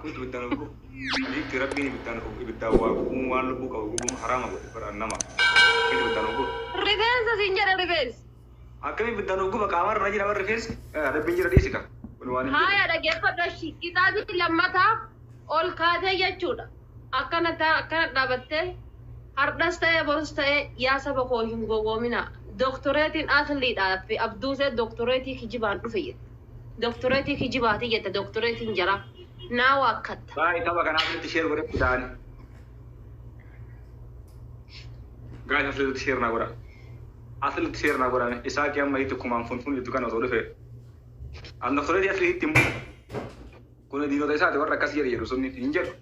كنت بدانوكو ليك تربيني بدانوكو بداوا وان لبوك او غوم حرام ابو برانما كنت بدانوكو ريفينس سينجر ريفينس اكمي بدانوكو بقامر رجل اور ريفينس هذا بنجر ديسكا هاي دغه شي كتابي لما تا اول كاته يچودا اكنتا دابته هردسته بوسته يا سبكو يمغومنا دكتوريتين اصلي في ابدوزه دكتوريتي كجبان دفيه دكتوريتي كجباتي يت دكتوريتين جرا ناوا كت باي تبا كان عامل تشير ورا بداني قاعد افلت تشير نغورا اصل تشير نغورا اساك يوم يتكم عن فنفن يتكن وصول في الدكتوريتي افلي تيم كون دينو ديسا تورا كاسير يرسوني انجر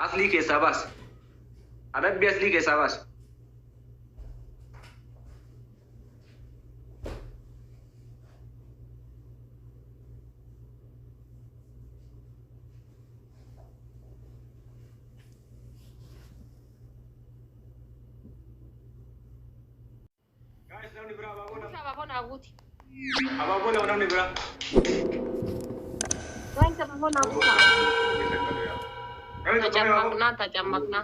اصلي كيساباس أنا بيأصلي كيساباس Apa boleh orang ni berapa? Why sa mo na ako? Tajamak na.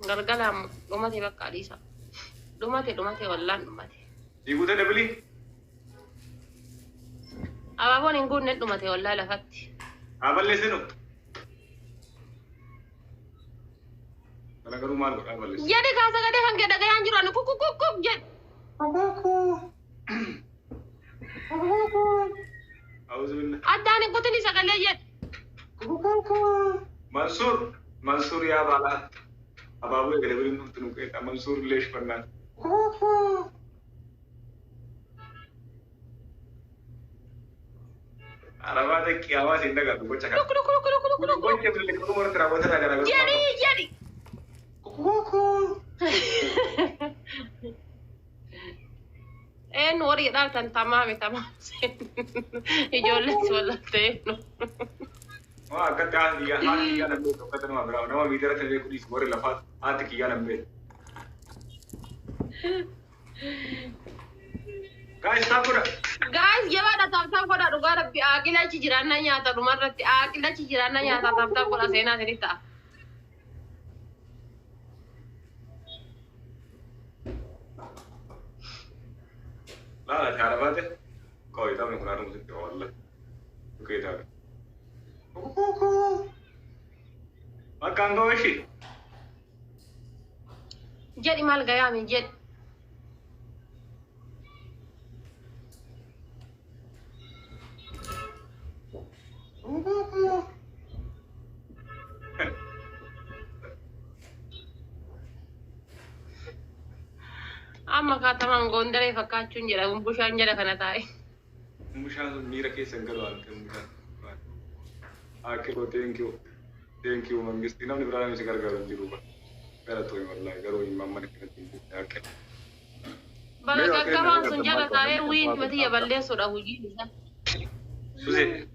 Gargalam, lumati ba kalisa? Lumati wallan lumati. Ibu tu dah beli? Aba mo ning gunnet lumati walla lafatti. Apa lesen tu? Kalau kau rumah apa lesen? Jadi kasa kade hangge daga yanjur anu kuk jet. Auzubillah. Adani kutini sakale jet. Mansur ya bala. Apa boleh kita beri nuntuk kita Mansur lesh pernah. Araba tu kiawas indah kan tu bocah kan. Bocah beli kau orang terabot teragak. Jadi. Nori dah tamam. Ijolet wala teno. Wah, kata dia nambe tu kata nama berapa? Nama video tu dia kudis boleh lepas hati kia nambe. Guys, tak pura. Guys, jawab dah tam kau dah rugar agila cijiran nanya atau rumah rati agila cijiran nanya atau tam kau dah sena cerita. Lah, cara apa tu? Kau itu apa yang kau mesti tahu Allah. Oke dah. Makan kau sih. Jadi mal gaya mi jet. Amma kata manggondare fakkachuun jedha bushaan jedha kana taa'e. Bushaan miira keessa hin galu halte bushaan. Akkoo thank you mangisti namni biraa namni si gargaaru hin jiru galatoomi wallahi garuu hin mamman kanatti hin jirte akka. Baga gaggabaan sun jala taa'ee wiin mati balleessuudha hojiin isaa. Susee.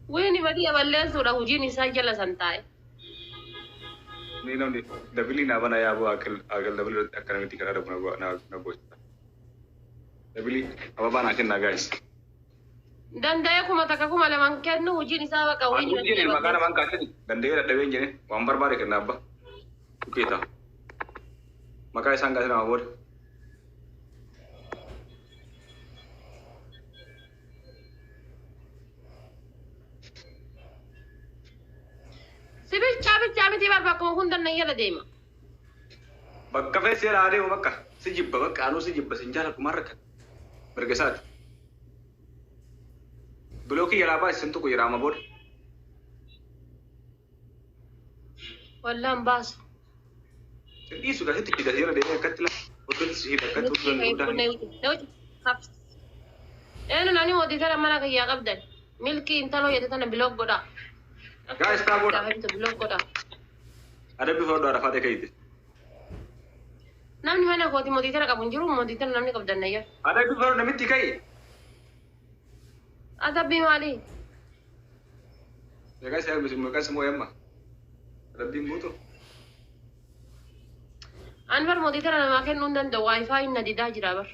Wiin mati balleessuudha hojiin isaa jala san taa'e. Ni namni dabili na bana ya bu akal dabili akka namatti kana da na gocha. Dabili ababa na kenna guys. Dandaya kuma taka kuma laman kennu hojiin isaa baqa wiin mati. Hojiin magana man kaasani dandaya da dabe jene waan barbaade kenna abba. Uketa. Maka isaan gaasina abod. Bicha miti barba ko hundan na yala dema. Bakka fees yala adeemu bakka si jibba bakka anu si jibba sinjala kumarrakan. Bergesaat. Bloki yala ba isin tuku yala mabod. Wallan bas. Ini sudah itu tidak yala dema katla. Betul sih dekat udah. Nani mau ditara mana kaya kabdan. Milki intalo yata tana blog goda. Guys, tak boleh. Blog goda. Ada before ada fate kaite. Namni mana ko ti moditara ka bunjuru moditara namni kabdan naya. Ada before namiti kai. Ada bimali. Ya guys, saya mesti semua emma. Ada bimbu tu. Anwar moditara nama ken undan da wifi na di dajira bar.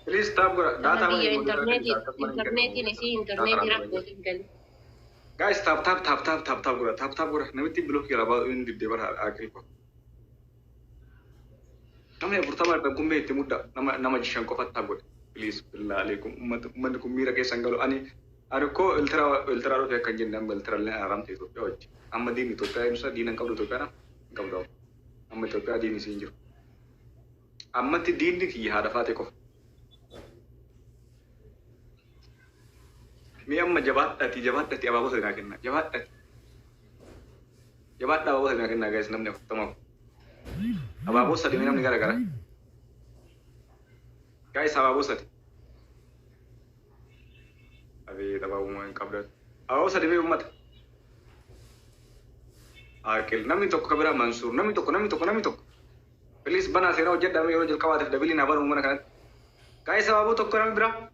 Please tap gora. Data Sama mana dia yang moderator internetin isi internetin aku tinggal. Guys, tap gora. Namiti blok ya laba ini di debar akhir ko. Namanya pertama ada kumbe itu muda. Nama jishan ko fat tap gora. Please, billah alaikum. Umat kumira ke sanggalo ani. Ada ko ultra lo kayak kanjen dan ultra le aram itu. Amma dini to kaya nusa dinan kau to kaya na. Kau tahu. Amma to kaya dini sinjo. Amma ti dini ki hada fate ko. Mi amma jabat dati apa bos dengan kena. Jabat apa bos dengan kena guys namanya tamo. Apa bos tadi minam negara. Guys apa bos tadi? Abi taba umum kabel. Apa bos tadi umat? Akil nami tok kabera Mansur nami tok. Please bana sera ujad dami orojal kawadif dabili na baru umana kan. Guys apa bos tok nami bra?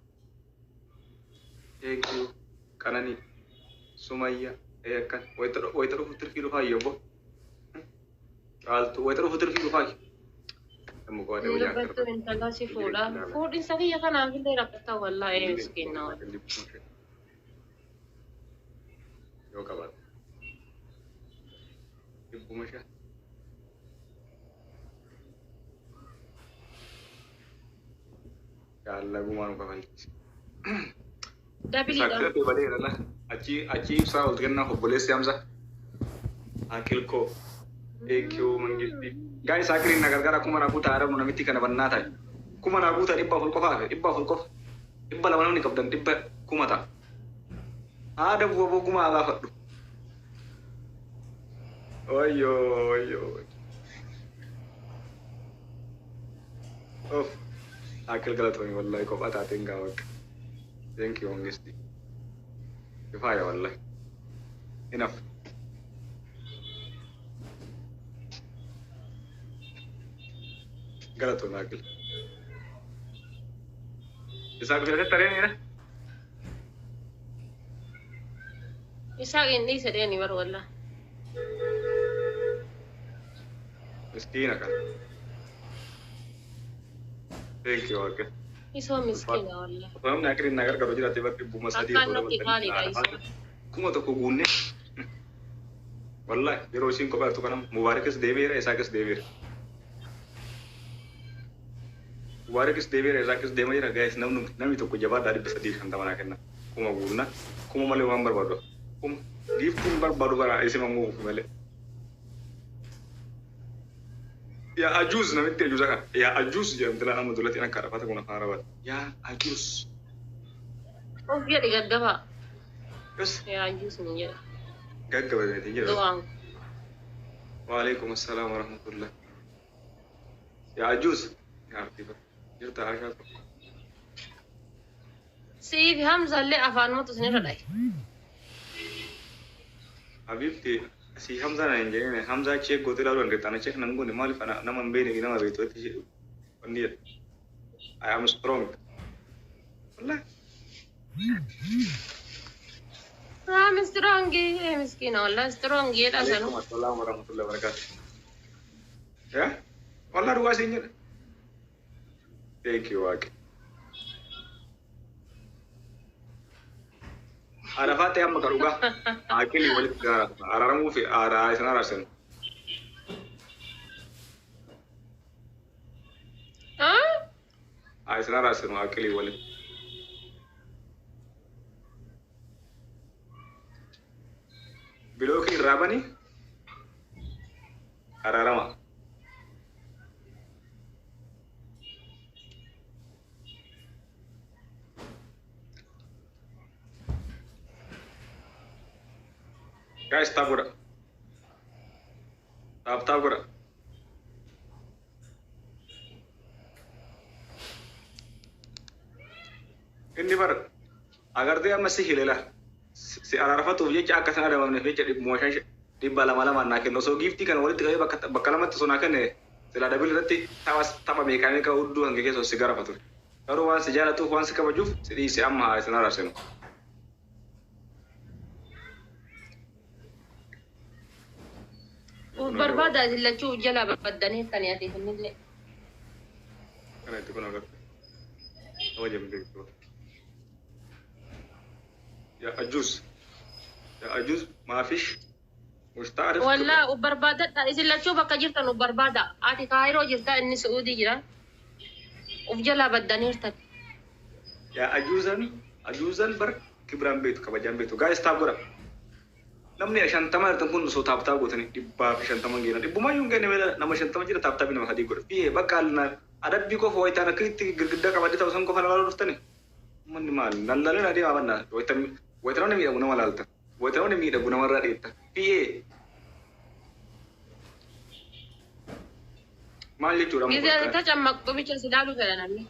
Thank you. Kanani Sumaya kan waitaro futur filu fa yobo. Alto waitaro futur filu fa. Kamu ko ada Udah betul intala si Foda. Food isa kaya kan agil deh rakta wala skin na. Yo kabar. Ibu masya. Ya Allah gumano ka kali. Dabili Sakta da. te bade rala. Achi sa ulgenna hobole siamza. Akil ko. Ekyo mangilti. Guys akhirin nagar gara kuma na buta arab na mitika na banna ta. Kuma na buta ibba ful kofa. Ibba la manani kabdan ibba kuma ta. Ada bubo kuma ala faddu. Oyo. Oh. Akil galat hoyi wallahi ko bata tinga wak. Thank you honestly. Kifaya wallahi. Enough. गलत होना अकिल इसका कुछ ऐसे तरह नहीं है Isa hindi sa rin ibar wala. मिस्कीन है thank you okay Isa miskin na wala. तो हमने आखिर नगर करो जिराते वक्त बुमा सदी Akan no tikali ka isa. कुमा तो कुगुन्ने वल्ला ये रोशिन को बात तो करना मुबारक इस देवी है ऐसा किस देवी है मुबारक इस देवी है ऐसा किस देवी है गैस नमी तो कुछ जवाब दारी बसदी खंडा बना करना कुमा गुन्ना कुमा माले वंबर बारो कुम गिफ्ट बर बारो बारा ऐसे मंगो माले ya ajuz na mitti ajuz kan ya ajuz jam tela amu dulati ana kara fata kuna fara ya ajuz Oh dia digagaba. bas Ya jus niya. gaggawa ne tinje Doang. wa alaikum assalam wa rahmatullah ya ajuz ya artiba jirta asha Si Hamza le afan mo to sinira dai. habibti si hamza na inje ne hamza check gotela ron reta na check nango ne mali fana na mambe ne ina mabe to ti ondiya I am strong wallahi Strong miskin wala strong ye da sanu. alaikum assalam wa rahmatullahi wa barakatuh ya wallahi ruwa sinje thank you okay Arafat yang makaruga akili wali gara araramu fi ara isna rasen Ah? isna rasen akili wali biloki rabani ararama guys tap gora ini bar agar dia masih hilela si ararafa tu je aka sana da mamne fe di motion di bala mala manna ke no so gifti kan wali tiga bakalamat so na kan ne sila da bil ratti tawas tapa mekanika uddu hange ke so sigara fatur karo wan sijala tu wan sikaba juf si amma sana raseno Barbada sila chu jala badani tani ati hinile. kana itu kono وجه بيكتو يا أجوز يا أجوز ما فيش مش تعرف ولا وبربادة إذا لا تشوفك جرت إنه بربادة عادي كايرو جرت إني سعودي جرا وفجلا بدني ارتد يا أجوزا بر كبران بيتو كبجان بيتو guys تابورا namni عشان تمر تكون صوت تابتا قوتني دبا عشان تمر جينا دبا ما يوم جاني ولا نما عشان تمر جينا تابتا بينا هدي قول فيه بقالنا أدب بيكو فويت أنا كنت قدّا كبدي توصل كوفنا لا رفتني من مال نللا دي أبنا ويترون ميدا بنا مالالتا ويترون ميدا بنا مرة ديتا فيه ما اللي تورا إذا تجمع مكتوبي كسيدالو كذا نبي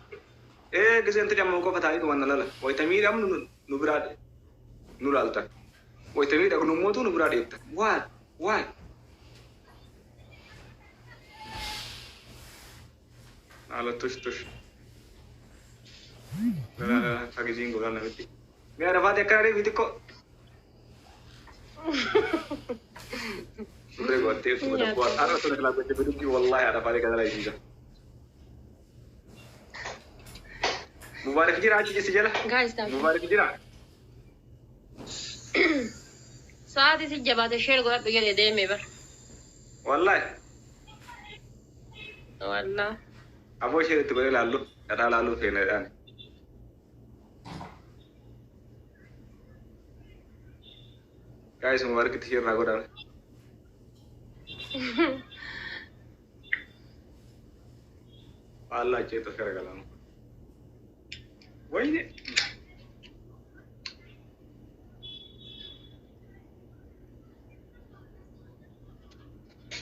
جزء أنت جمع مكو فتاي كمان نللا ويتمير أم نبراد نورالتا ويتمير أكو نموتو نبراد ديتا why على توش لا حاجزين قولنا بتي مي عرفات يكاري بيتكو سوري قلتي سوري قلت أنا سوري كلا بتي بدوكي والله عرفات كذا لا يجيزا مبارك جرا أجي سجلا مبارك جرا ساعتي سجبات الشير قلت بيجي ديمي بر والله أبو شير تقولي لالو أنا لالو فين الآن guys مبارك كثير نقول الله جيت أخير كلامه وين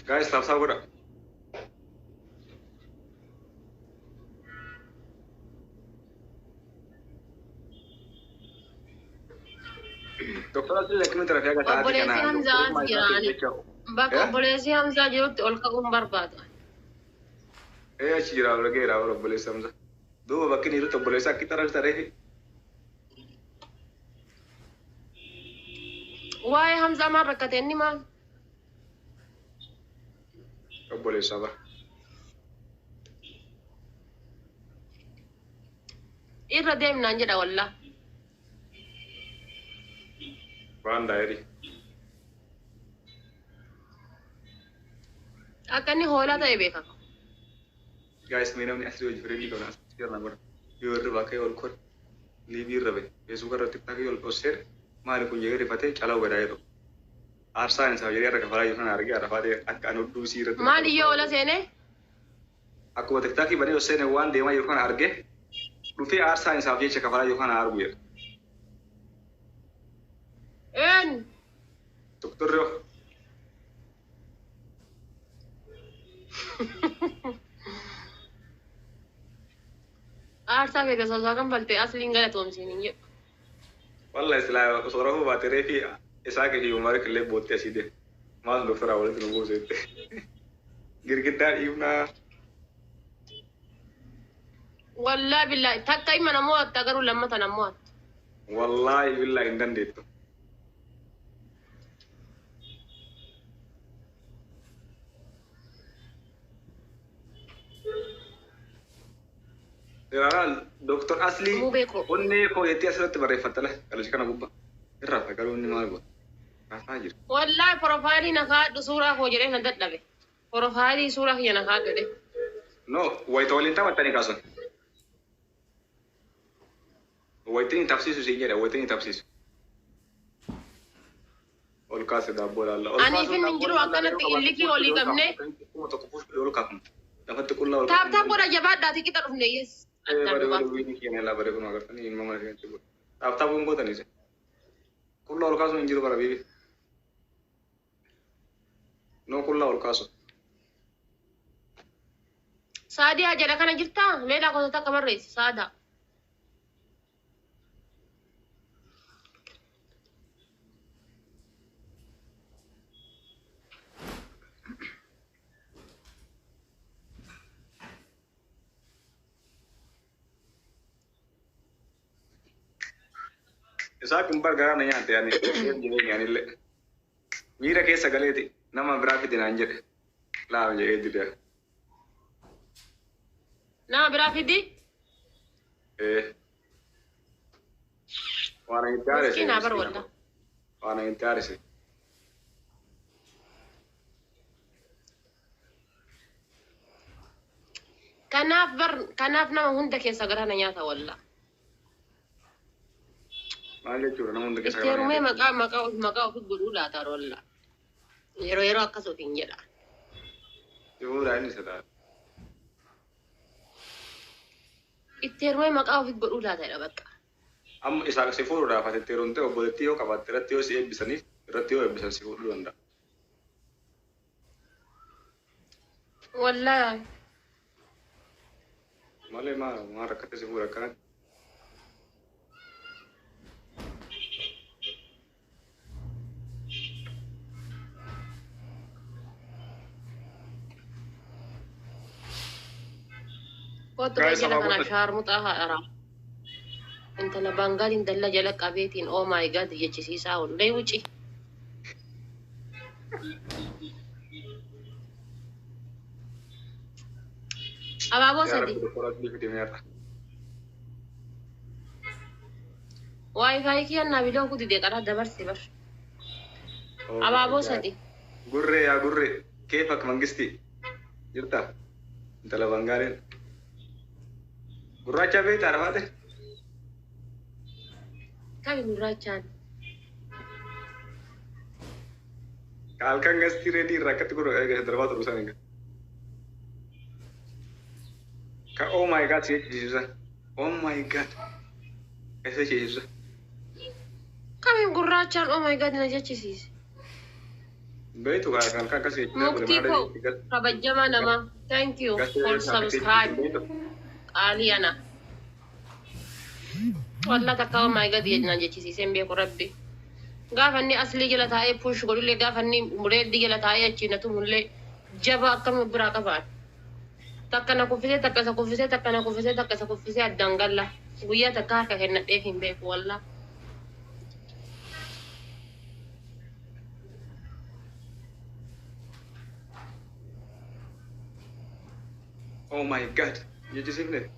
guys stop sabar dokter asli lagi minta rakyat kata boleh sih Hamzah jirani bak boleh sih Hamzah jirut olka barbad cira lagi rawa boleh sih Hamzah dua bakin itu boleh sih kita harus tarik why Hamzah marah kata ini mah boleh sabar irra dem nanja da wallah Baan diary. Akani hola ta ebeka. Guys, मैंने अपने असली वजह फ्रेंड को ना करना पड़ा. योर वाकई और खुद लीवी रवे. ये सुगर तितना की और शेर मारे को ये रिफाते चला हुआ है तो. आरसा इंसान ये यार कफाला जो ना आरगे आरफा दे अकाउंट टू सी रहे. माली ये होला सेने? Aku तितना की बने उससे ने वन देवा यो खान आरगे. रुफी आरसा इंसान ये चकफाला जो खान आरगे. En Dokter yo. Arsa ke sosa kan balte asli ngala tom sini ye. Wallahi sila sora ko baate re fi ऐसा के ही उम्र के लिए बहुत ऐसी दे माल डॉक्टर आवले तो वो सेते गिरगिट्टा इवना Wallahi billahi takkai mana muat tagaru lamma tanamuat. wallahi billahi indan detto Rara dokter asli onne ko yeti asrat barrefatala kalau kana gubba irra fa kalau ni malgo afajir Wallahi profile na ka sura ko jere na daddabe profile sura ya na ka de no wai tolinta matani kason wai tin tafsisu signera wai tin tafsisu ol kase da bola Allah ani fin ninjiru akana tiliki oli gamne ko to ko ol kakum dapat kullu tap boda jabada kita dufne yes baru ini kian lah baru aku nak ni mama ni tu. Apa pun kau tanya sih. Kulla orang kasu injil para bibi. No kulla orang kasu. Saadi aja dah kana jirta. Mela kau tak kabar res. Saada. Isa kumbar gara nanya ate ani. Jadi ani le. Mira ke sagale ti. Nama berapa di nanje? Lah je itu dia. Nama berapa di? إيه وأنا يتعرس مسكين عبر والله وأنا يتعرس كناف نما هندك يا سجران ياتا والله ما لي شو أنا هندك استيرمي مقا في الجلولة ترى والله يرو أكسو تنجلا يقول عيني سداد استيرمي مقا في الجلولة ترى بقى أم إسحاق سيفور ولا فتيرون تيو بولتيو كبار تيو سي بسني رتيو بسن سيفور لوندا والله مالي ما ركعت سيفور كان كنت بجيلك أنا شهر مطاها أرى انت لبنغال ان دلجا لك ابيتين او ماي جاد يجي ساون لي وجي ابا بوسدي واي فاي كي انا بيلو كودي دي قرا دبرسي بر ابا بوسدي غري يا غري كيفك منغستي جرتا انت لبنغال غراچا بيت عرفته كاي نوراچان قال كان غستي ريدي ركعت غرو دربات روسانك كا او ماي جاد سيجيزا او ماي جاد ايش سيجيزا كاي غراچان او ماي جاد نجاچي سيس بيتو قال كان كاسي مكتيكو ربجما نما ثانك يو فور سبسكرايب علي انا والله تكاو ما يقدر يجنا جيسي سيمبي ربي غافني اصلي جلتا اي بوش غولي لي غافني مريد دي جلتا اي تشينتو مولي جبا كم براكا بعد تكنا كوفيسه تكسا كوفيسه تكنا كوفيسه تكسا كوفيسه الدنغلا ويا تكاكا هنا ديفين بيك والله او ماي جاد يجي سيفني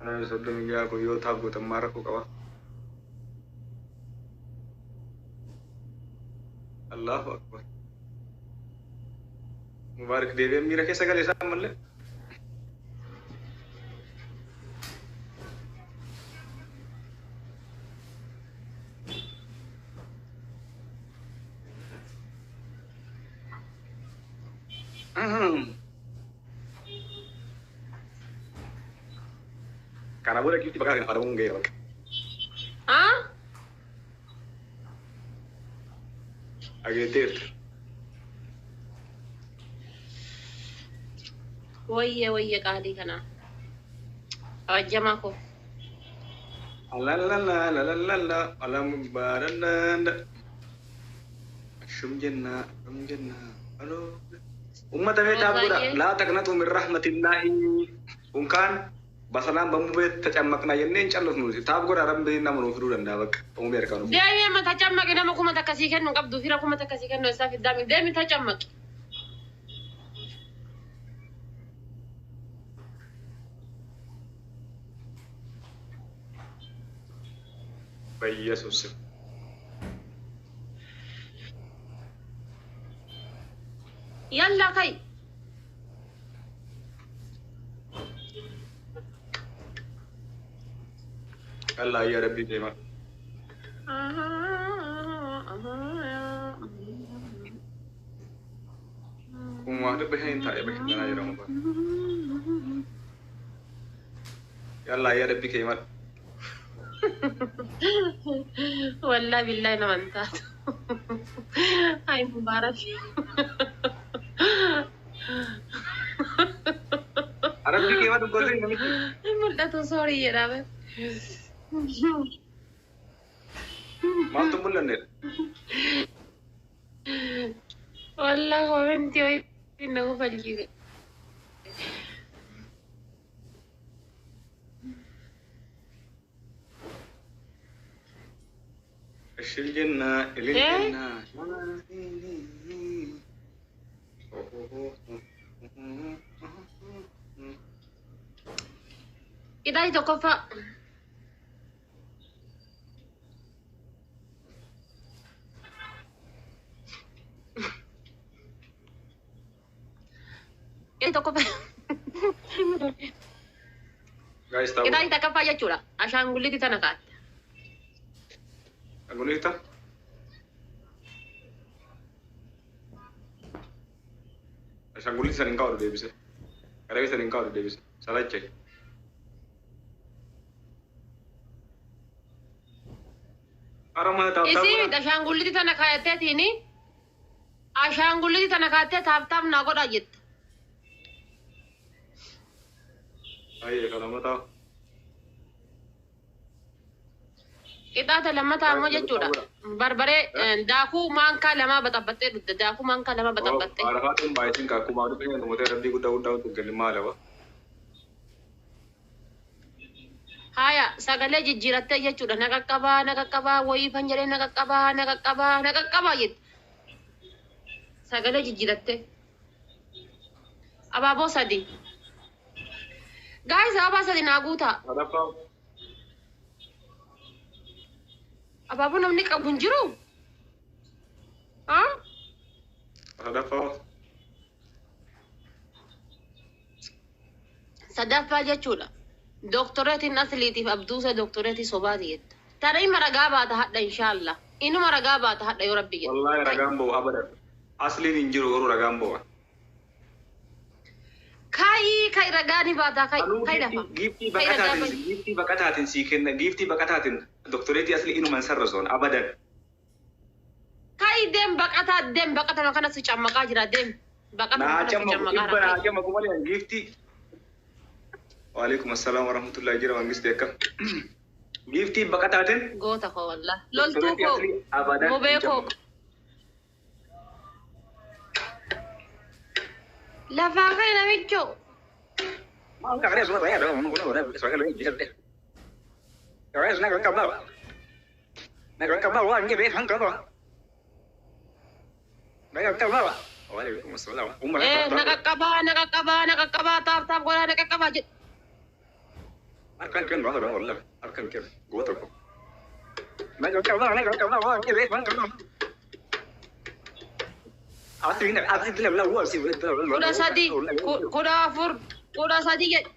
أنا صدق يا أخو يو تابو تماركو كوا الله أكبر مبارك ديبي ميرا كيسا قال يسام ملي Karena boleh kita bakal ada mungkin ya. ها Agredir. ويا قالي كنا أجمعكم La la la la la la la alam baranda. Shumjenna. Halo. Umat kami tabura. La taknatu min rahmatillahi. Unkan basalam bambu tacamakna yenne incallos nusi. Tabura rambe namunu firudan dabak. Umber kanu. دايما ما تجمع كده ما كم تكسيكن من قبض فينا كم تكسيكن نسافر دامي دايما تجمع Bayi Yesus. يلا كي Allah ya Rabbi tema. Umma da bahin ta ya bahin na yira mu ba. Ya Allah ya Rabbi kai mat. والله بالله انا منتهت هاي مبارك Rabbi kai mat golli nami. ملته سوري يا رب Mal tumbul ne. والله وبنتي وين إنه فجيري. ايش الجنة إيه؟ الجنة. إذا يتوقف يتوقف guys tahu إذا يتوقف يا شورا عشان قولي تنكات. aku nih ta عشان قولي سنين كاور دي بس كده سنين كاور دي بس salah cek orang mana tahu tahu إيه عشان قولي تنكات تيني عشان قولي تنكات تاب ناقود أجد. ayo kalau mau tahu Kita lama tamu aja curah. Barbare daku mangka lama batabatte daku mangka lama batabatte. Arah tuh baisin kaku mau tuh yang kemudian nanti udah tuh gini malah Haya sagale jijjiratte aja curah nakakaba woi panjare nakakaba yit. Sagale jijjiratte. Ababo sadi. Guys ababa sadi naguta. ada apa Ababo namni qabun jiru. Ha? ada apa Sadafa jechuudha. Doktoreetiin asliitiif abduusa doktoreetii sobaati jetta. Tana ima ragaa baata hadha inshaallah. Inuma ragaa baata hadha yoo rabbi jedhe. wallahi ragambo abadan asli ninjiru guru ragambo Kai ragaa ni baata kai dafa. gifti bakatatin si kenna gifti bakatatin doktoreti asli inu man sarrazon abadan Kai dem bakata makana si cammakaa jira dem. Bakata nah makana si jamma cammakaa ibana ragaa. jamma kumali yang gifti Waalaikumsalam warahmatullahi wabarakatuh. Gifti bakatatin Goota koo wallah. Loltuu doktoreti koo. asli abadan Mobee koo. Lafaa kai namichoo. mau kagak semua saya dong udah soalnya lu bisa deh kagak senang kan kamu nak kamu wah ini beh kamu nak kamu Waalaikumsalam umar Nakakaba taap gola nakakaba jett. akan kan banget dong wallah akan kan gua tuh nak kamu wah ini beh kamu asli lah luar sih Kuda sadi, kuda afur, kuda sadi jett.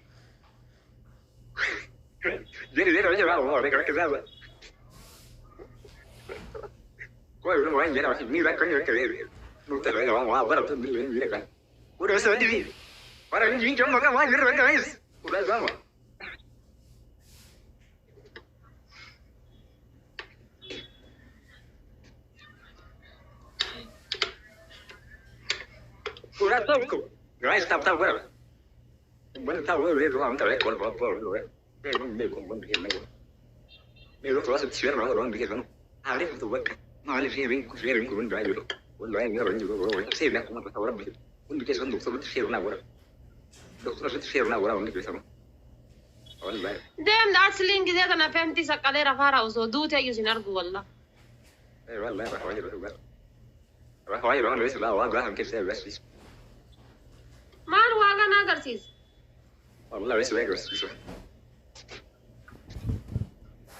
jadi dia aja lah orang mereka kerja kau udah mulai jadi orang ini lah kan ya kerja lu terus orang wah baru tuh ini kan udah sedih orang ini cuma makan wah gitu guys udah sama udah tahu guys tahu berapa benar tahu itu orang terus kalau Mero kelas itu orang bikin kan, alih itu buat, alih sharing kurun dry dulu, kurun dry ni orang juga orang share nak mana tahu orang bikin, kurun bikin kan doktor itu share nak orang, doktor itu share nak orang bikin sama, orang lain. Dem asling gida kana fahmti sakale rafara uso dute yusin argu wallah. Wallahi rahway itu kan, rahway orang biasa lah, orang biasa mungkin saya biasa. Man waga nagarsis. Wallahi biasa biasa.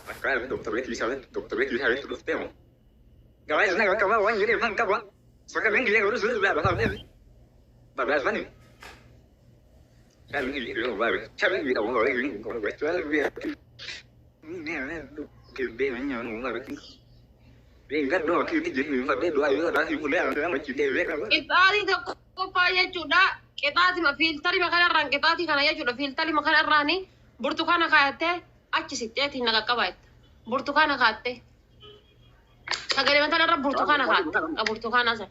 Makanya dokter itu bisa itu dokter mau. Guys, nak kamu orang ini kan kamu, sekarang ini dia urus berapa tahun ni? Berapa tahun ni? Kan ini dia baru, cari dia orang ini kalau betul dia. Ni kita ni orang orang. Dia kan dua kali jadi dia dua itu dah mulai ada macam dia kan. Itali to ko pa ya chuda, kitati ma filtari makana ran kitati kana ya chuda filtari makana rani, burtukana kayate, achi sitteti nakakaba jetta. Burtukana kaatte. Sagale mantana irra burtukana kaatte. Burtukana san.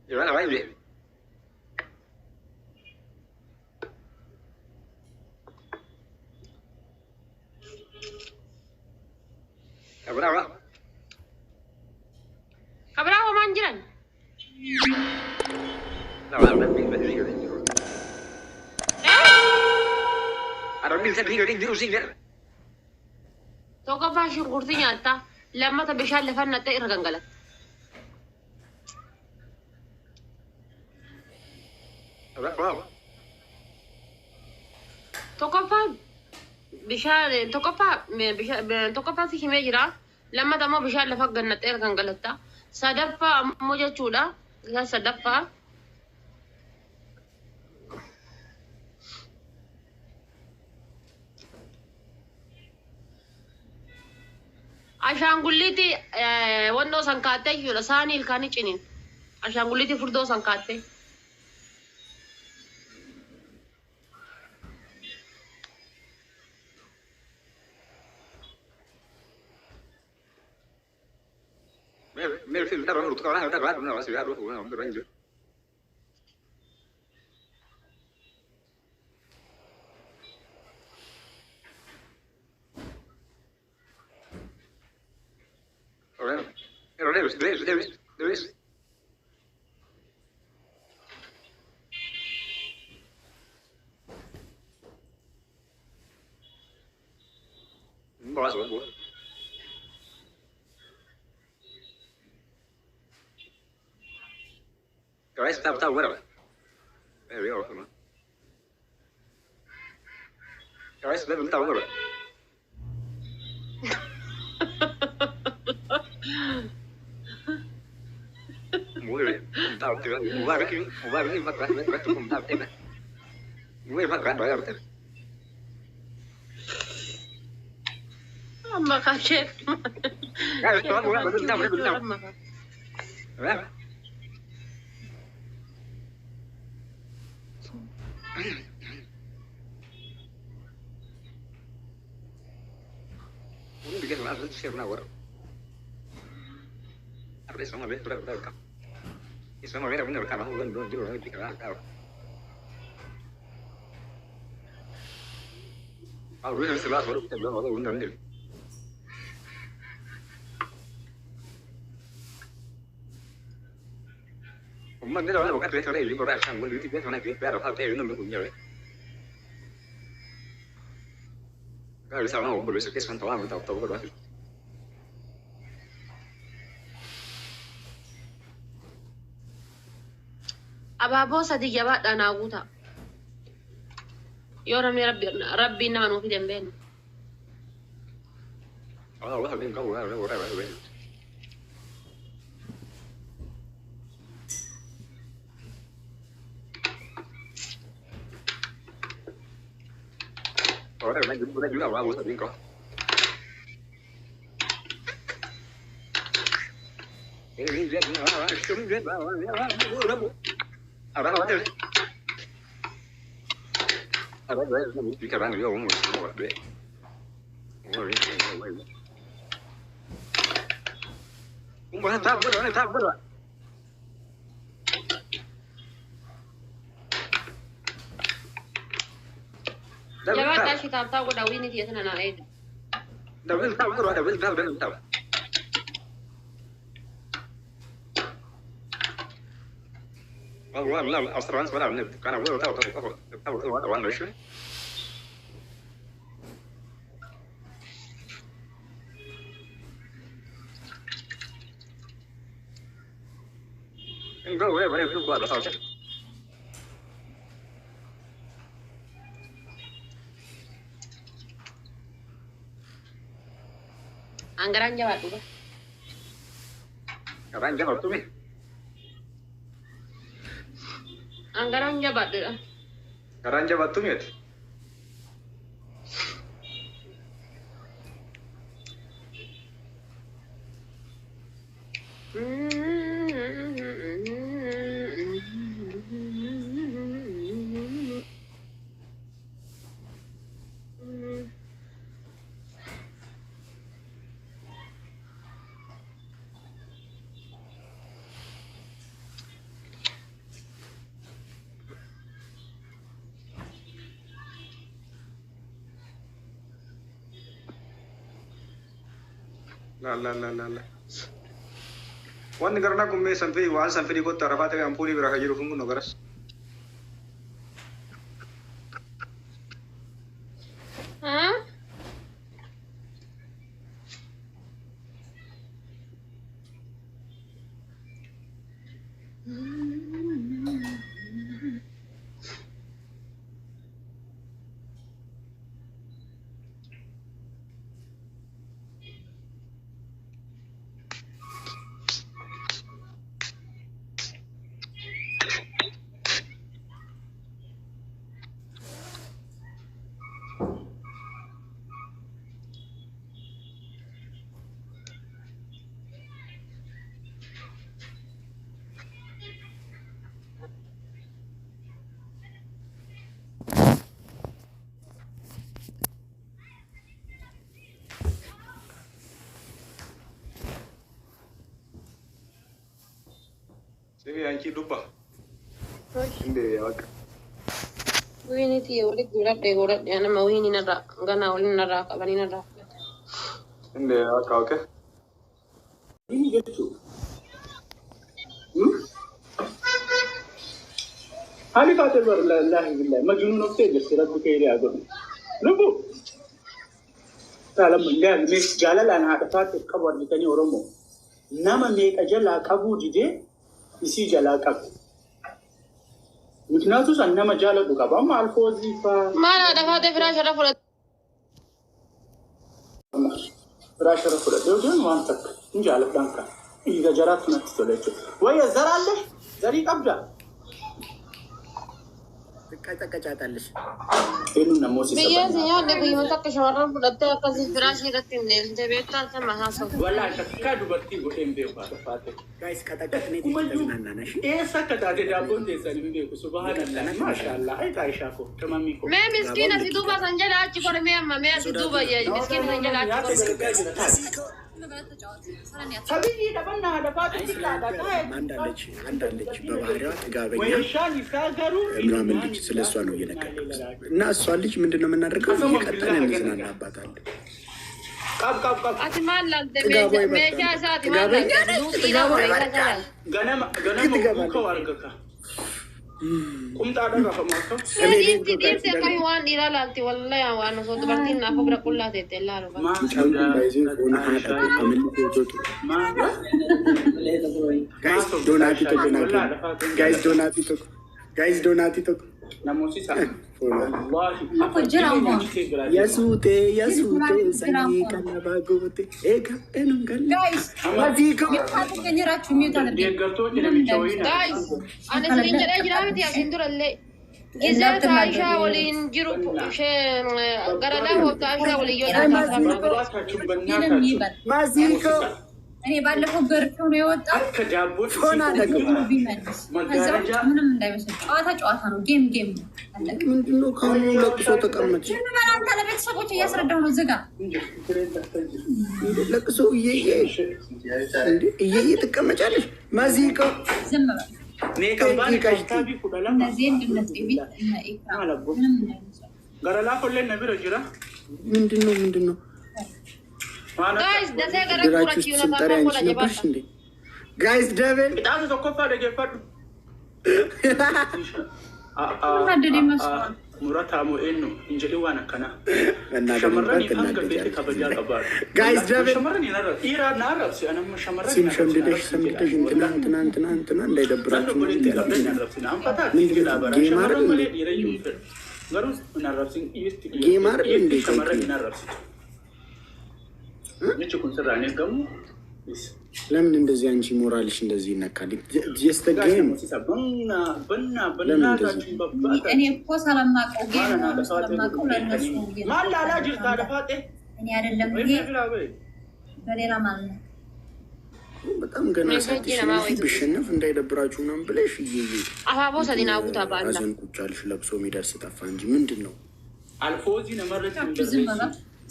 Gimana baik dia? Apa? لا لا ربي سبحانه يريد يوزين لا توقف عشان قرطين أنت لما تبشر لفنا تير جنجلة توقف بشار توقف في مجرى لما تما بشار لفق جنة تير جنجلة صدفة موجة شولا لا صدفة عشان قلتي ونو سنكاتي يلا ساني الكاني چنين عشان قلتي فردو سنكاتي مير في الدار روح تقرا هذا بعد من راسي روح وانا عند رنج ليش Guys, tahu berapa? Guys, belum tahu berapa? Mulai tahu tu, mulai ni makan tu pun tahu tu. Mulai makan bayar tu. أما خشيت Guys, tahu belum tahu. Berapa? Ini bikin apa sih share nawar? Apa sama be berapa? Sama be benar kan aku belum jujur lagi pikir apa. Aku ini sebelah baru kita belum ada undang ni. Mình cái đó là một cách để chúng ta sang một lưới tiếp theo này phía bên đó theo nó mới cũng nhiều đấy. Cái sau nó một lưới sự kết sản phẩm tàu cái đó. أبابو صديق جبات أنا أقولها يورم يا ربي إنما نوفي جنبين والله بين قوي ولا Orang lain juga orang usah bingkau. Ini dia ni orang cuma dia orang ada. Ada dia orang dia orang dia. Orang tak berapa. جبات تاشي تابتا وداويني تيسنا أنا أيد داوين تاو والله لا أصلاً ولا من كان أقول تاو وأنا ليش إن قالوا وين في القارة صار Anggaran Jawa tuh. Anggaran Jawa tuh nih. Anggaran Jawa tuh. Anggaran Jawa tuh nih. لا وان करना कुम्मे संफरी वाल संफरी को तरफाते हम पूरी बरा खजरू फंगु नगरस Ini anki lupa. Inde wak. Wini ti ulit gulat deh gulat ya nama wini nara gana ulin nara kabani nara. Inde wak oke. Ini gitu. Hali kata berlalah billah. Majnun nokte jessira bukeri agon. Lubu. Salam mengal mes jalalan hada fatik kabar ditani oromo. Nama me kajala kabu dide isi jala kabu. Mutnatu san nama jala duka ba ma alfozi fa. Mana ada fatik firash rafulat. فراش رفض الدوجن وانتك نجعل بلانكا إذا جرات نتسوليتو ويا زرع له زريق أبدا تكاتالش إنه نموسي سبعين بيا سيا نبي يمسك شوارع بدأت أكاسي فراش يرتين نيل تبيتا سماها سو ولا تكادو برتي بوتين بيو فاتك guys كاتكاتني تيجي إيه سكتا تدابون تيسالي بيو سبحان الله ما شاء الله أي تعيشاكو تمام ميكو मैं मिस्किन असी दुबा संजय आज चिकोड़े में अम्मा मैं असी दुबा ये मिस्किन संजय आज चिकोड़े حبيبي دبنا دفاتك አንዳንዶች በባህሪዋ ጥጋበኛ ምናምን ልጅ ስለሷ ነው እየነገርኩት እና እሷ ልጅ ምንድን ነው የምናደርገው እየቀጠለ እንዝናናባታለን أتمنى لك ميجا ساتي ما لك إذا هو إذا قمت على رفمك دير تكوي وان إلى لالتي والله يا وانا صوت برتين نافقر كلها تتلا له guys donati to namosi sa yasute sani kana bagote eka enungal guys maziko guys أنا سرينجر أجرامتي أسندر اللي جزء تعيشها ولين جروب شيء قرنا هو تعيشها ولين maziko أنا بعلقه بركون يوتا فونا دغ ምንም እንዳይመስል ጨዋታ ነው ጌም ምንድነው ካሁን ለቅሶ ተቀመጭ ምን አንተ ለቤተሰቦች እያስረዳው ነው ዝጋ ለቅሶ እየየ ተቀመጫለሽ ማዚቆ ዝም በል ኔካምባን ካሽታቢ ኩዳላ እነዚህ እንደነት ቢት እና ኢክራ ምንም እንዳይመስል ገረላ ኮለ ነብረ ጅራ ምንድነው guys dase gara kura kiuna ta kola jebata guys devil itazo tokofa de jefadu murata mo enno injeli wana kana shamarani hanga bete kabaja kabar guys devil shamarani nara ira narab si ana shamarani sim shamdidesh samdidesh እንትና እንዳይደብራችሁ አንፈታ ይገላ ባራ shamarani ire yufer garus narabsin ist ጌማር እንዴ shamarani narabsi ነጭኩን ሰራኔ ገሙ ለምን እንደዚህ አንቺ ሞራልሽ እንደዚህ ይነካል? just the game በና እኔ እኮ ሰላማቀው ጌም ነው ሰላማቀው ለነሱ ማላላ ጅርታ ደፋጤ እኔ አይደለም ይሄ በሌላ ማለት ነው በጣም ገና ሳትሽነፊ ብሸነፍ እንዳይደብራችሁ ምናምን ብለሽ አባቦ ሰሊና አቡታ ባላ አዘን ቁጫልሽ ለቅሶ የሚደርስ ጠፋ እንጂ ምንድነው አልፎዚ ነመረች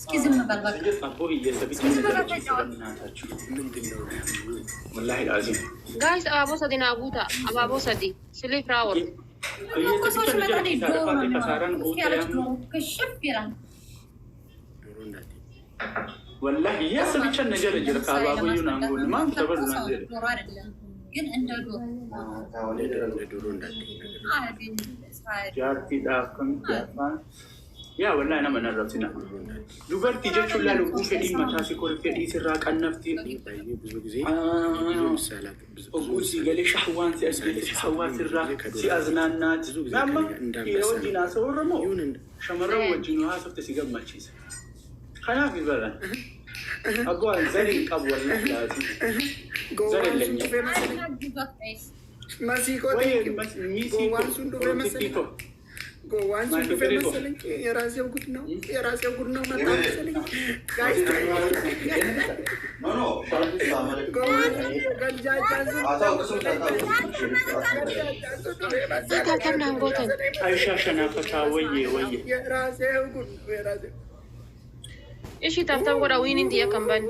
እስኪ ዝም በል በቃ አቦይ የሰቢት እናታችሁ ምንድነው ወላሂ አዚም ጋይስ አባቦ ሰሊና አቡታ አባቦ ሰዲ ስሊ ፍራወር ኮሶች መጣኔ ከሽፍ ይላል ወላሂ የሰቢት ነገር ጀርካ አባቦዩ ናንጎል ማን ተበልና ዶሮ አይደለም ግን እንደ ዶሮ እንዳትይ ጃርቲ ዳከም ያፋን ያ ወላሂ እኔ መነረብሲና ዱበርቲ ጀቹላ ለቁ ፈዲ ማታሲ ኮል ፈዲ ስራ ቀነፍቲ ብዙ ጊዜ ሰላክ ብዙ ገለ ሻህዋን ሲያስሐዋት ስራ ሲያዝናናት ማማ የወዲና ሰውረሞ ሸመረው ወጂኑ ሀሰፍተ ሲገማችስ خلاص ይበላል አጓን ዘሪ ቀበል ለላዚ ዘሪለኝ ማሲኮ ሚሲኮ ጎዋንሱ ጎዋንሱ ፈመሰለኝ የራሴው ጉድ ነው መጣ መሰለኝ ጋይስ ኖ አይሻሸና ፈታ ወዬ የራሴው ጉድ እሺ ታፍታ ወራ ዊን እንዲያ ካምባኒ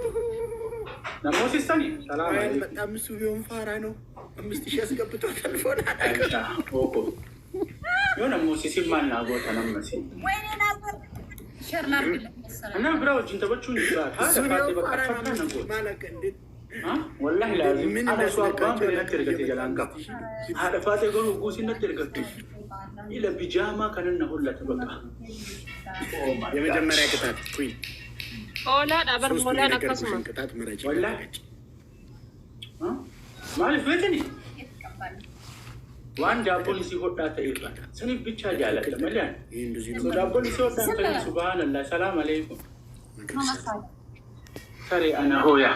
ነሞሲስተኒ ሰላም በጣም እሱ ቢሆን ፋራ ነው 5,000 አስገብቶ ተልፎን አዳጋ ኦኮ የሆነ ሙሲሲ ማን አጎታ ነው መሰለኝ ወይኔ ናበር ሸርናር እና ብራዎች እንተበቹን ይባል ሀደ በቃ ነው ማለከ እንዴት والله لازم أنا سوابان بينك ترجع جلانك هذا فاتي قالوا قوسين ترجع إلى بيجامة كنا نقول لك بقى يا مجمع كتاب كوين لا دابر مولا نقسم كتاب مرجع والله ما عرف بيتني وان جابوني سي هودا تايبا سني بيتشا جالك مليان جابوني سي هودا سبحان الله السلام عليكم سري أنا هويا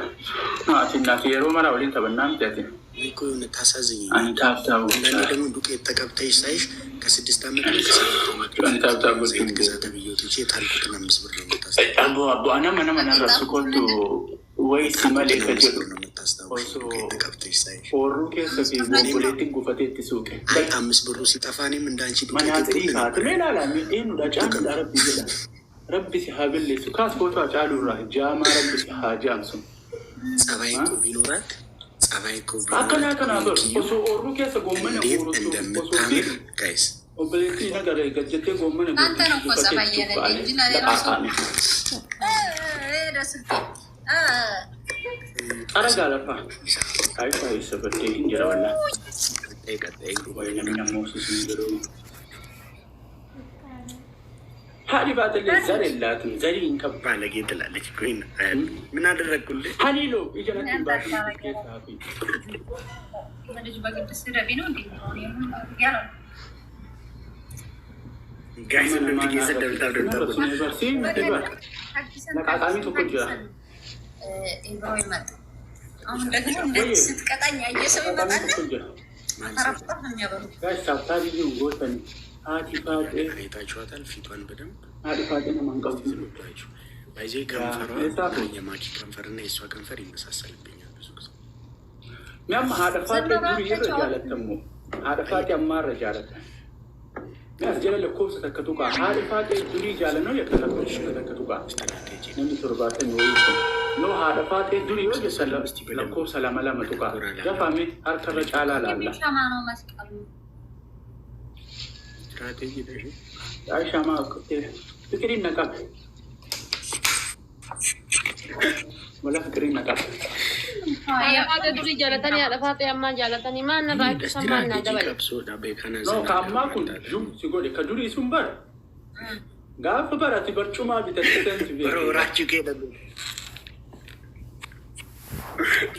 ما أتينا في روما ولا أنت بنام تأتي يكون تحسزني أنت أبتاو أنا دم دوكي تكابتي سايش كسدست عمل أنت أبتاو كذا تبيو تيجي تعرف كنا مسبر أبو أنا رأسي كنت ويس مالك جدو تكابتي سايش وروك سفي وبوليتين قفتي تسوق هاي مسبر روسي تفاني من دانشي ما نادري كات لا من إنه رجعنا لربي جدا ربي سحاب اللي سكاس فوتو أجعله راه جامع ربي سحاجامسون سبايكو بينورات سبايكو أكنا بس وسو أوروك سقومنا وروسو guys وبلتي نقدر يجتة قومنا أنت نقول سبايا رجينا رسول رسول أنا قال فا كيف يسبتي إنجرا ولا وين من موسى سندرو هذه بعد اللي زر لا تنزلي إنك على جيت لا ليش كوين من هذا الرجل هني لو إجانا تبارك ما نجي بقى تصير بينو دي يلا guys اللي بيجي يسدل تابر سين تبارك لك عامي تقول إبراهيم مات أنا ستكتاني أي شيء ما أنا عرفتهم يا بابا guys سافاري يوم قلتني هاتي فاتي አይታችኋታል ፊቷን በደንብ هاتي فاتي أنا منقول ዝምብላችሁ ባይዜ ከንፈሯ የማኪ ከንፈርና የእሷ ከንፈር ይመሳሰልብኛል ብዙ ጊዜ ሚያም هذا فاتي دوري رجالة تمو هذا فاتي أمار رجالة ناس جل لكوس تكتوكا هذا فاتي دوري جالنا يكتلبش تكتوكا نمي ترباتن ويسون لو هذا فاتي دوري وجه سلام لكوس سلام لا متوكا جفامي هرك رجالة لا لا شامانو مسكالو استراتيجي ده عايشة ما فكرين نكاب ولا فكرين نكاب يا فاتي دوري جالتني يا فاتي أما جالتني ما أنا رايح سمعنا دبل no كأما كنت جم سيقولي كدوري سنبر قاف براتي برشوما بتتسنت بيه برو راجو كده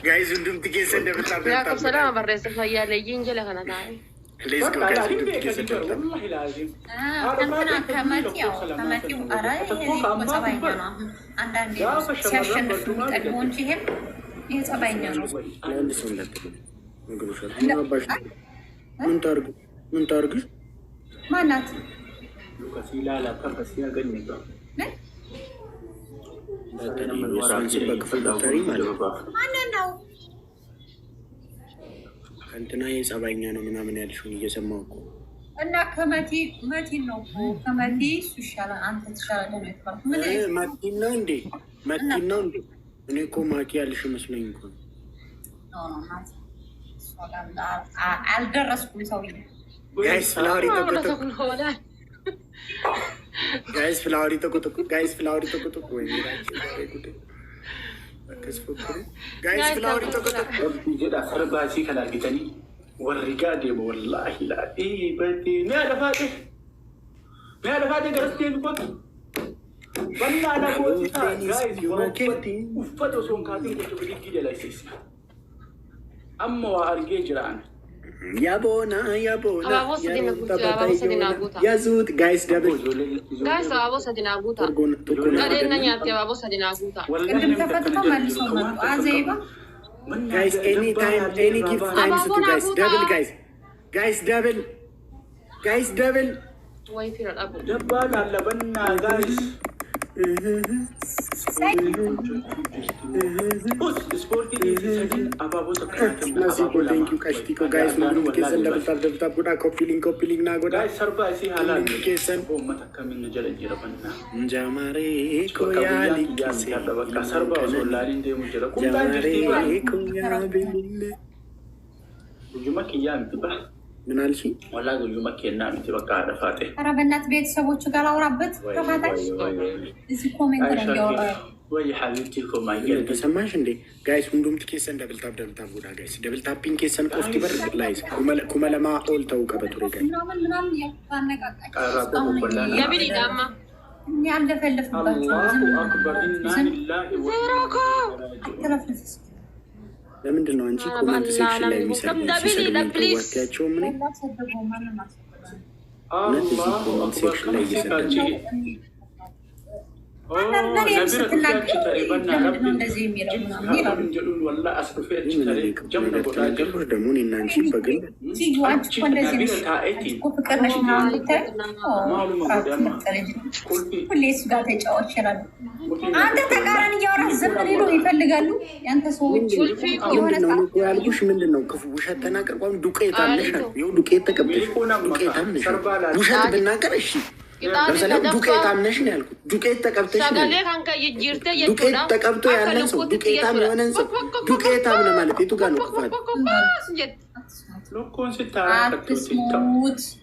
guys undum tike sende betar يا كم سلام بريس فيا ليجين جل خنا تاعي let's go guys undum tike sende والله لازم أنا كماتي أراي هذي بسبعيننا عندنا سيشن الكون فيهم هي سبعيننا لا نسمع نقول شو من تارجو ما نات لوكاسي لا كم كسيا قلني كم أنا من ورا سبب فلتري ماله ما ناو أنتنا يسابعين أنا من أمن يالشوني يسمعكم أنا كماتي نوكو كماتي سوشيالا أنت تشالا نمت ماتي ناندي أنا كم ماتي يالشو مسلينكم no ماتي سوالان الدرس كل سوي guys فلاوري تكو guys فلاوري تكو وين guys فلاوري تكو ربي جدا سرباسي كلا جتني والرجال والله لا بتي ما دفعت قرستي بقول والله أنا قلت guys وفتو سون كاتين كنت بدي كده لايسيس أما وأرجع جران يا بونا يا زود guys double guys أبوس هدينا غوتا قالين نياتي أبوس هدينا غوتا كنت تفتح ما لسونا عزيبة guys any give times to guys double ويفير الأبو جبال على بنا guys بص سبورتي دي أبا بص ناسيكو thank you كاشتيكو guys نقول كيسن دبل بودا كوبي لينك ناغودا guys سرباسي حالان كيسن ما تكمل نجلا جربنا جاماري كويالي كيسن سربا سولارين دي مجرا جاماري كويالي جمعة كيان تبع من الشيء ولا جمعة كيان تبع قاعدة فاتح ترى بنات بيت سووا قال وربت رفعتك إذا كومنت رجع وي حبيبتي كوما يجي تسمعش عندي جايز هندوم تكيسن دبل تاب ودا جايز دبل تابين كيسن كوفتي بر لايز كوما لما أول تو كبتوري جاي من يا بني دامة إني عندي فلف الله أكبر إنا لله تلفنس لمن دلنا أنتي كومنت سيكشن لا يمسك دبلي بليز الله أكبر أنا نبي ولا أسرفت جمنا بقول دموني نانشي بقول كل سجاد يجوا شرنا أنت تكارن يارا زمني لو يفلقالو أنت سوي وش من دلنا كفو وش هتناكر قام دوكيت عمنشان يو دوكيت تكبر دوكيت عمنشان وش هتبناكر الشيء مثلا دوكيت عمنشان يالكو دوكيت تكبتش سجالك عنك يجيرته دوكيت تكبتو يالن سو دوكيت عمنن سو دوكيت عمن مالتي تو كانوا كفاد لو كون ستة تسموت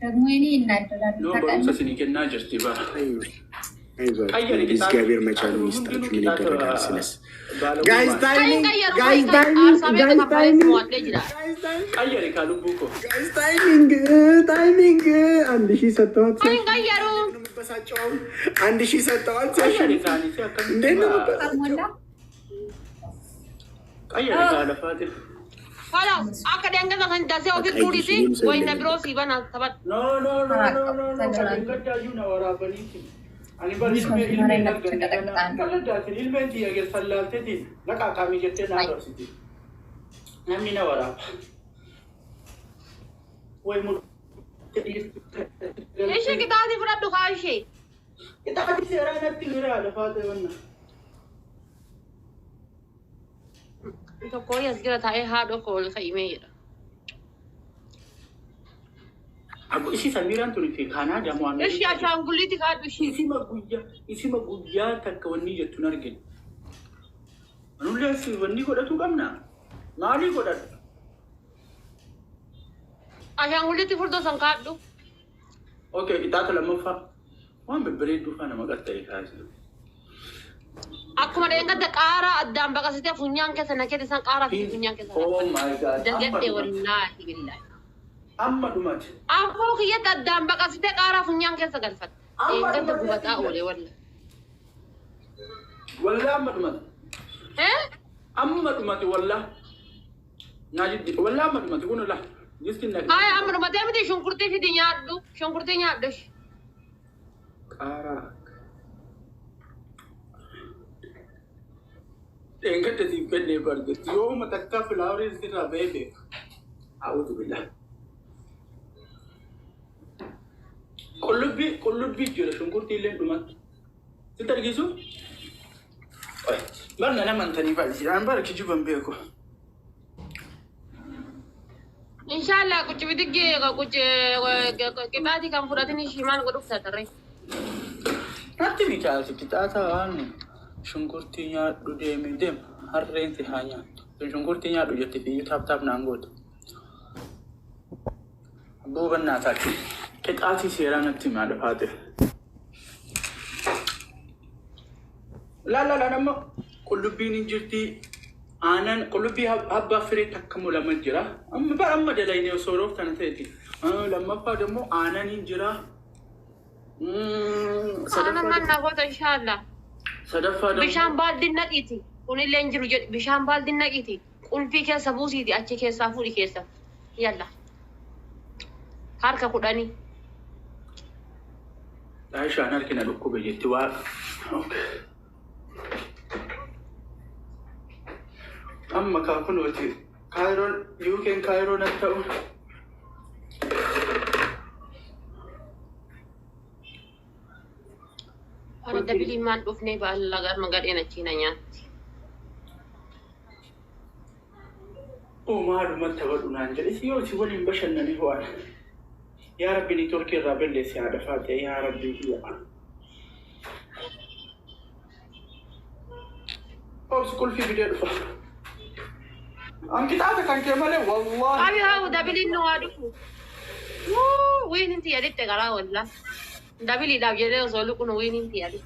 رغميني إننا لو بروسا سنيكنا ناجر تبا أيوة إسكابير ما كانوا يستعملون من الدرجة سلس guys timing guys timing عندي شيء ستوات عندي شيء ستوات خلاص أكيد أنك لكن داسة أوكي كوريسي وين بروسي بنا ثبت أنا بريء من المال كلا داخل المال دي أجل سلالته دي لك كامي جتنا رأسي نمينا ورا ويمر إيش كتادي فرد دخاشي كتادي سيرانة تغير على فاضي ونا تو كوي أسجل تاعي هادو كول خيمير أبو إيش سميران توني في خانة جموان إيش يا شام قولي تكاد بشي إيش ما بوجيا تكوني جتنا رجل أنا ولا في وني كذا تو كمنا ناري كذا أشام قولي تفرد سانكادو أوكي إذا كلام مفا ما ببريد دوفانا ما قلت لك هذا Aku mana yang kata kara adam bagas itu funyang ke sana ke desan kara funyang ke sana. Oh my God. Dagette wallahi billahi. Amma dumat. Aku kaya adam bagas itu kara funyang ke sana galfat. Yang kata buat awal wallah. Wallah amma dumat. Amma dumat wallah. Najib wallah amma dumat guna lah. Jiskin nak. Ay amma dumat ya mesti shungkurti sih dinyadu, shungkurti nyadu. Kara. Enggak ada sih benda berget. Yo matakka flowers di rabebe. Audu billah. Kollubi jura shungkurti len dumat. Sitar gisu? Oi, barna naman tani ba sih? An bar kiji bambe ko. Inshallah kuch bidige kuch ke baadi kam furatini shiman ko dukta tarai. Nanti bicara kita tahan. Shungkurtinya dude medem harrenti hanya shungkurtinya dude TV tap nangot buban na taki kitati sirana tima da fate la namma kullubi ninjirti anan kullubi habba fere takamula majira amma dalaine sorof tanati lamma fa demo anan ninjira ana man nagot inshallah bishaan baaldin naqiti kunillee jiru jedhi bishaan baaldin naqiti qulfii keessa buusiiti achi keessaa fuudhi keessa yalla harka kudhanii Aisha harkina dhukkube jetti waa amma kaa kunooti Kairon yuukeen Kairon ta'u Ana dabili man dhufnee baallagar magadheen achiin nyaatti. Maaluma taphaadhunaan jedhe si yoo si waliin bashannanii ho'an. Yaa Rabbi ni torkii irraa balleessi haadha faatee yaa Rabbi hiyya. Obsi kulfii fidee dhufa. أنت تعرف كان كماله والله أبي هاو دبلي نوادو وين أنت يا ريت تقرأ ولا دبلي دبلي وصلوا كنا وين أنت يا ريت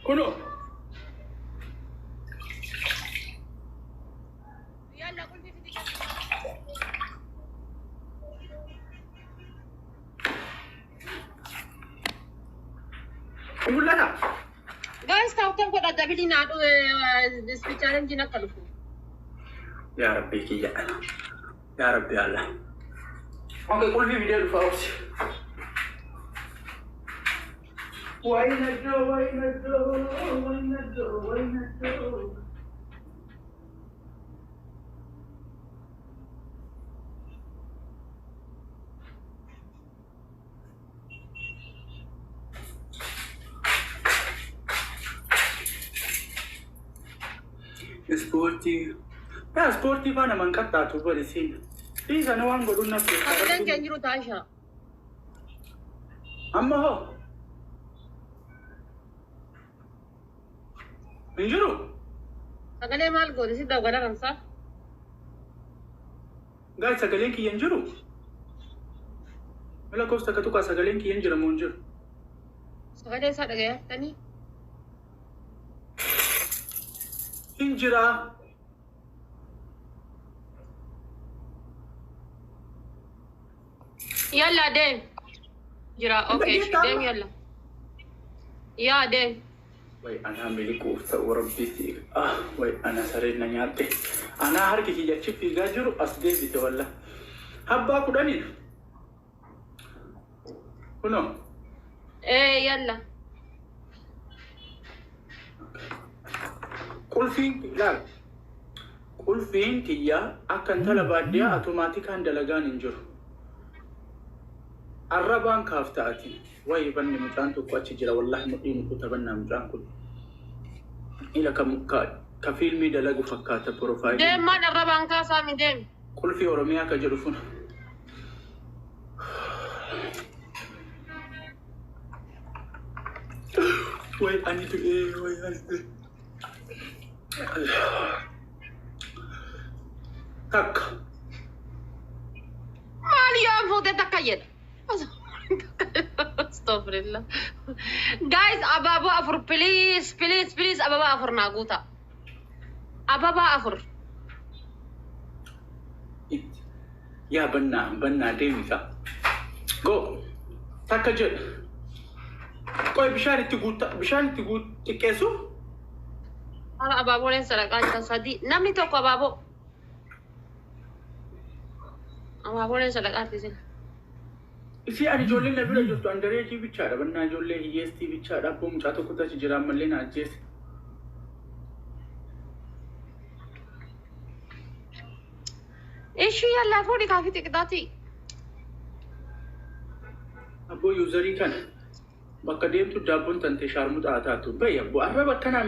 كنو يلا قول في أقول لنا guys tahu kan ada beli nado spesialan jinak kalau يا ربي كي يا ربي الله اوكي قول في فيديو الفوز وين الجو وين الجو وين الجو وين الجو سبورتي يا سبورتي فانا من قطعته برسين ليس انا وان قولوا نفسي kalian kan juru tasha اما هو من جرو kalian mal go disi daw gara kan sa قاعد سقلين كي ينجرو ملا كوستا كتوكا سقلين كي ينجر منجر kalian sa daga tani ينجرا يلا دين جرا اوكي دين يلا يا دين وي انا ملك وربيتي وي انا سرينا نياتي انا هركي كي جاتشي في غاجرو اسدي بيت ولا حبا كداني كنو ايه يلا قول فين لا قول فين كيا اكن تلباديا اوتوماتيكان دلغان انجر الربان كافتاتي وي بني مجانتو كواتشي جرا والله مدين كتبنا مجان كل الى كفيلمي دلغو فكاتا بروفايل دين ما الربان كاسا من دين قول في اورميا كجرفون وي اني تو ايه وي اني كاك مالي يا فوق تكيد استغفر الله guys ababa afur please ababa afur naguta ababa afur يا بنا ديميكا جو تاكجل كوي بشاري تقول تكيسو ala ababo len sadaqah sadi namni tokko ababo len sadaqah tisin isi ani jolle na bira josto andare ji bichara banna jolle yes ti bichara ko muchato kuta ci jira malle na jes ايش هي اللي فوقي كافي تقداتي abo useri kan bakka deemtu daabboon tante shaarmuta ataatu bayya bu arraba kana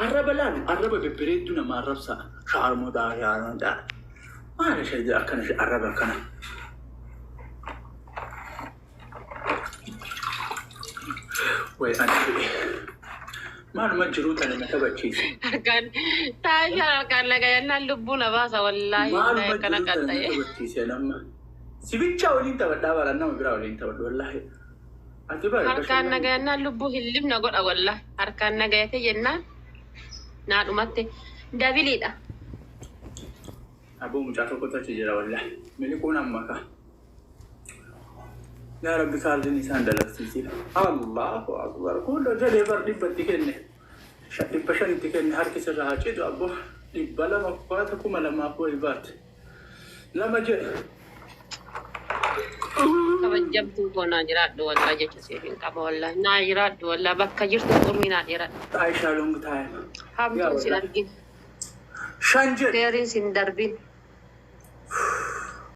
arraba laan arraba bebbereeddu nama arrabsa shaarmuta maana shayda akkana arraba kana way anti maana majru tane matabachiisi arkan lagayana lubbuna basa wallahi kana kattaye matabachiisi nama sibicha waliin tabadhaa baranna biraa waliin tabadhu wallahi harkaan nagayannaa lubbuu hillimna godha walla harkaan nagayate jennaan naa dhumatte dabiliidha abuu mucaa tokkotachi jira walla milikuun ammaka yaa rabbi kaaldin isaan dalagsiisi allahu akbar kulloo jedhee bar dhibbatti kenne dhibba shanitti kenne harkisirra haa citu abbo dhibba lama kuwaata 2,000 baate lama jedhe kabajjabtuu koo naa jiraadhu wallaa jecha siifin qaba wallaa naa jiraadhu wallaa bakka jirtu qurmii naa jiraadhu Aishaa long time hamtuun sin argin shan jedhe teeriin sin darbin